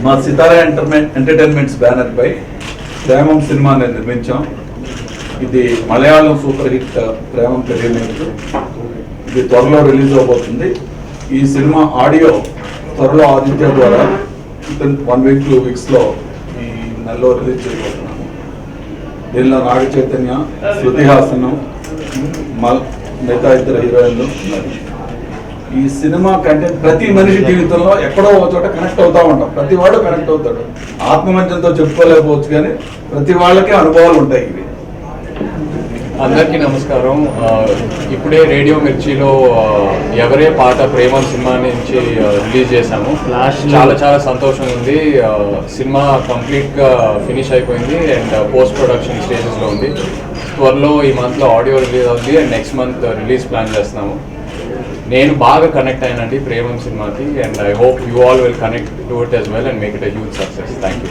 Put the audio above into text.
మా సితారా entertainments banner పై ప్రేమం సినిమాని నిర్మించాం. ఇది Malayalam super hit Premam remake. ఇది త్వరలో రిలీజ్ అవబోతుంది. ఈ సినిమా ఆడియో త్వరలో ఆదిత్య ద్వారా 1 week 2 weeksలో ఈ నెలలో రిలీజ్ చేయబోతున్నాము. దీనిలో నాగ చైతన్య, శృతి హాసన్, మిగతా ఇద్దరు హీరోయిన్లు ఉన్నారు. ఈ సినిమా కంటెంట్ ప్రతి మనిషి జీవితంలో ఎక్కడో ఒక చోట కనెక్ట్ అవుతూ ఉంటాం. ప్రతి వాడు కనెక్ట్ అవుతాడు. ఆత్మమంచంతో చెప్పుకోలేకపోవచ్చు, కానీ ప్రతి వాళ్ళకే అనుభవాలు ఉంటాయి. ఇవి అందరికీ నమస్కారం. ఇప్పుడే రేడియో మిర్చిలో ఎవరే పాట ప్రేమం సినిమా నుంచి రిలీజ్ చేశాము. చాలా చాలా సంతోషంగా ఉంది. సినిమా కంప్లీట్గా ఫినిష్ అయిపోయింది అండ్ పోస్ట్ ప్రొడక్షన్ స్టేజెస్లో ఉంది. త్వరలో ఈ మంత్లో ఆడియో రిలీజ్ అవుతుంది and next month release plan చేస్తున్నాము. నేను బాగా కనెక్ట్ అయినండి ప్రేమం సినిమాకి and I hope you all will connect to it as well and make it a huge success. Thank you.